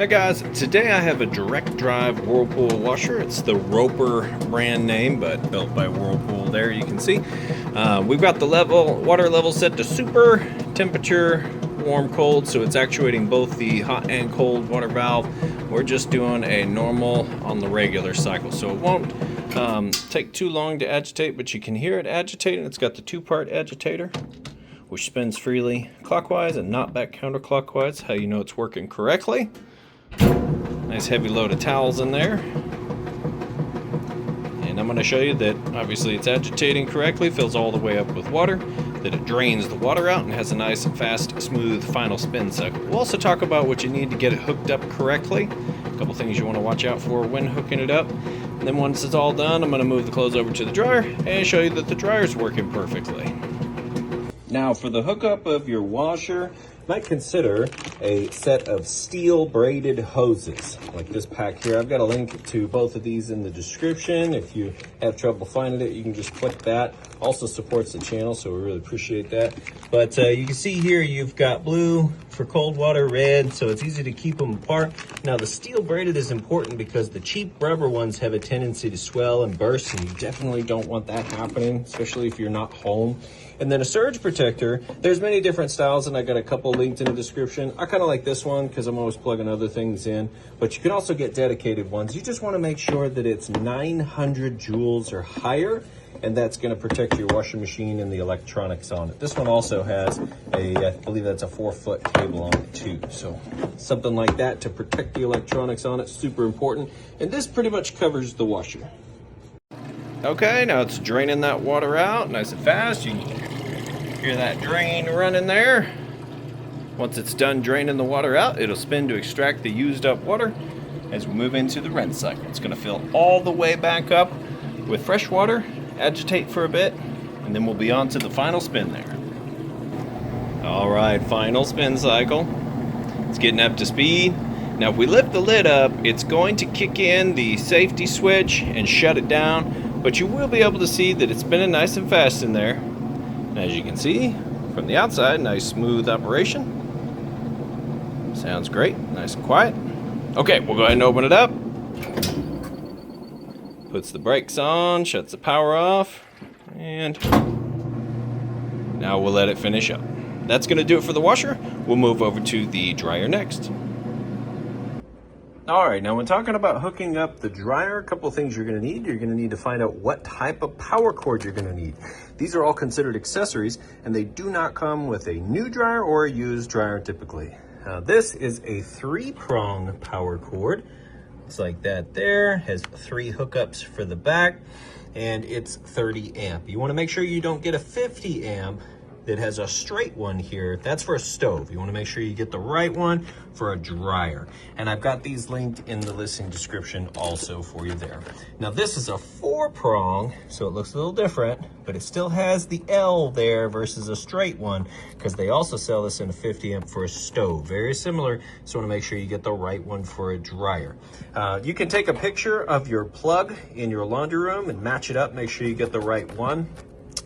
Hey guys, today I have a direct drive Whirlpool washer. It's the Roper brand name, but built by Whirlpool there, you can see. We've got the water level set to super, temperature, warm, cold, so it's actuating both the hot and cold water valve. We're just doing a normal on the regular cycle, so it won't take too long to agitate, but you can hear it agitating. It's got the two-part agitator, which spins freely clockwise and not back counterclockwise, how you know it's working correctly. Nice heavy load of towels in there. And I'm going to show you that obviously it's agitating correctly, fills all the way up with water, that it drains the water out and has a nice, fast, smooth final spin cycle. We'll also talk about what you need to get it hooked up correctly. A couple things you want to watch out for when hooking it up. And then once it's all done, I'm going to move the clothes over to the dryer and show you that the dryer's working perfectly. Now for the hookup of your washer, might consider a set of steel braided hoses like this pack here. I've got a link to both of these in the description. If you have trouble finding it, you can just click that. Also supports the channel, so we really appreciate that. But you can see here you've got blue for cold water, red, so it's easy to keep them apart. Now the steel braided is important because the cheap rubber ones have a tendency to swell and burst, and you definitely don't want that happening, especially if you're not home. And then a surge protector, there's many different styles, and I got a couple linked in the description. I kind of like this one because I'm always plugging other things in, but you can also get dedicated ones. You just want to make sure that it's 900 joules or higher, and that's going to protect your washing machine and the electronics on it. This one also has I believe that's a 4-foot cable on it too. So something like that to protect the electronics on it, super important. And this pretty much covers the washer. Okay, now it's draining that water out nice and fast. You can hear that drain running there. Once it's done draining the water out, it'll spin to extract the used up water as we move into the rinse cycle. It's going to fill all the way back up with fresh water, agitate for a bit, and then we'll be on to the final spin there. All right, final spin cycle. It's getting up to speed. Now if we lift the lid up, it's going to kick in the safety switch and shut it down. But you will be able to see that it's spinning nice and fast in there. And as you can see from the outside, nice smooth operation. Sounds great, nice and quiet. Okay, we'll go ahead and open it up. Puts the brakes on, shuts the power off, and now we'll let it finish up. That's gonna do it for the washer. We'll move over to the dryer next. All right, now when talking about hooking up the dryer, a couple of things you're gonna need. You're gonna need to find out what type of power cord you're gonna need. These are all considered accessories, and they do not come with a new dryer or a used dryer typically. This is a 3-prong power cord. It's like that there, has 3 hookups for the back, and it's 30 amp. You wanna make sure you don't get a 50 amp that has a straight one here. That's for a stove. You want to make sure you get the right one for a dryer. And I've got these linked in the listing description also for you there. Now this is a 4-prong, so it looks a little different, but it still has the L there versus a straight one, because they also sell this in a 50 amp for a stove. Very similar, so you want to make sure you get the right one for a dryer. You can take a picture of your plug in your laundry room and match it up, make sure you get the right one.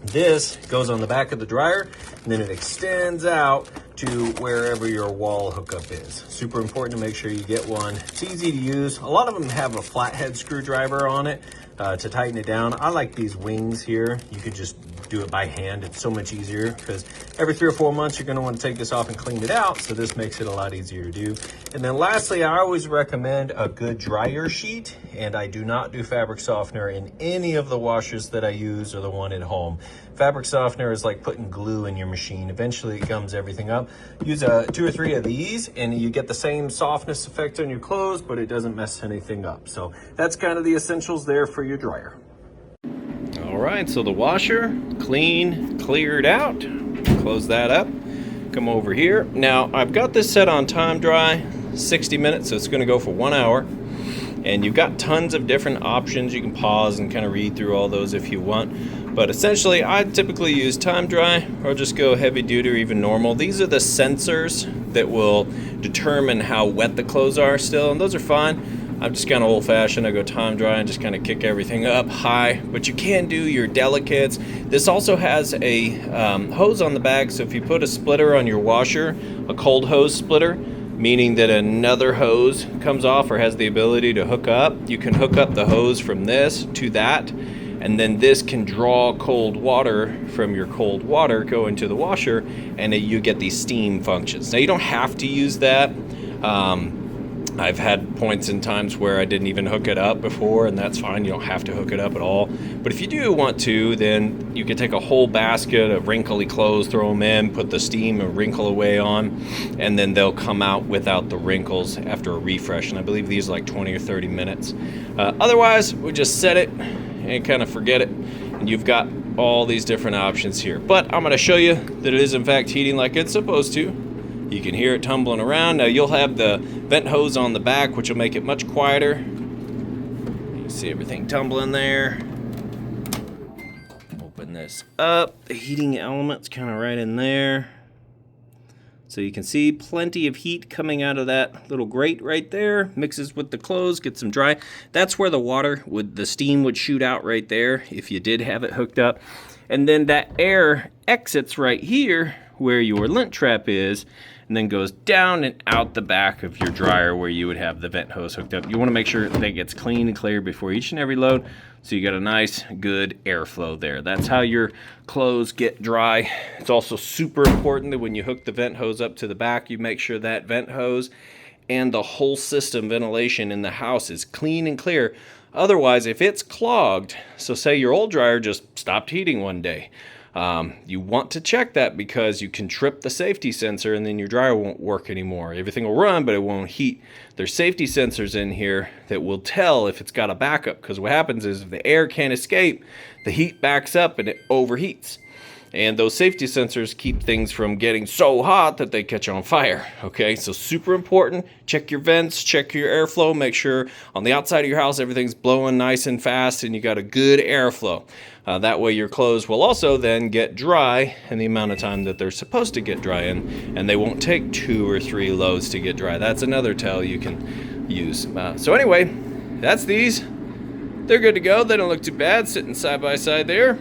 This goes on the back of the dryer, and then it extends out to wherever your wall hookup is. Super important to make sure you get one. It's easy to use. A lot of them have a flathead screwdriver on it to tighten it down. I like these wings here. You could just do it by hand. It's so much easier because every 3 or 4 months you're going to want to take this off and clean it out, so this makes it a lot easier to do. And then lastly, I always recommend a good dryer sheet, and I do not do fabric softener in any of the washers that I use or the one at home. Fabric softener is like putting glue in your machine. Eventually it gums everything up. Use 2 or 3 of these and you get the same softness effect on your clothes, but it doesn't mess anything up. So that's kind of the essentials there for your dryer. All right, so the washer, clean, cleared out. Close that up, come over here. Now I've got this set on time dry, 60 minutes, so it's gonna go for 1 hour. And you've got tons of different options. You can pause and kind of read through all those if you want. But essentially, I typically use time dry or just go heavy duty or even normal. These are the sensors that will determine how wet the clothes are still, and those are fine. I'm just kind of old fashioned. I go time dry and just kind of kick everything up high, but you can do your delicates. This also has a hose on the back, so if you put a splitter on your washer, a cold hose splitter, meaning that another hose comes off or has the ability to hook up. You can hook up the hose from this to that, and then this can draw cold water from your cold water, go into the washer, and you get these steam functions. Now, you don't have to use that. I've had points in times where I didn't even hook it up before, and that's fine. You don't have to hook it up at all. But if you do want to, then you can take a whole basket of wrinkly clothes, throw them in, put the steam and wrinkle away on, and then they'll come out without the wrinkles after a refresh. And I believe these are like 20 or 30 minutes. Otherwise, we just set it and kind of forget it. And you've got all these different options here. But I'm going to show you that it is in fact heating like it's supposed to. You can hear it tumbling around. Now you'll have the vent hose on the back, which will make it much quieter. You see everything tumbling there. Open this up. The heating element's kind of right in there. So you can see plenty of heat coming out of that little grate right there. Mixes with the clothes, gets them dry. That's where the water the steam would shoot out right there if you did have it hooked up. And then that air exits right here where your lint trap is, and then goes down and out the back of your dryer where you would have the vent hose hooked up. You want to make sure that it gets clean and clear before each and every load, so you got a nice, good airflow there. That's how your clothes get dry. It's also super important that when you hook the vent hose up to the back, you make sure that vent hose and the whole system ventilation in the house is clean and clear. Otherwise, if it's clogged, so say your old dryer just stopped heating one day, you want to check that, because you can trip the safety sensor and then your dryer won't work anymore. Everything will run, but it won't heat. There's safety sensors in here that will tell if it's got a backup, because what happens is if the air can't escape, the heat backs up and it overheats. And those safety sensors keep things from getting so hot that they catch on fire, okay? So super important. Check your vents, check your airflow, make sure on the outside of your house everything's blowing nice and fast and you got a good airflow. That way your clothes will also then get dry in the amount of time that they're supposed to get dry in, and they won't take 2 or 3 loads to get dry. That's another tell you can use. So anyway, that's these. They're good to go. They don't look too bad sitting side by side there.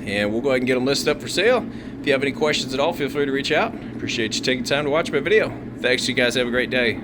And we'll go ahead and get them listed up for sale. If you have any questions at all, feel free to reach out. Appreciate you taking time to watch my video. Thanks, you guys. Have a great day.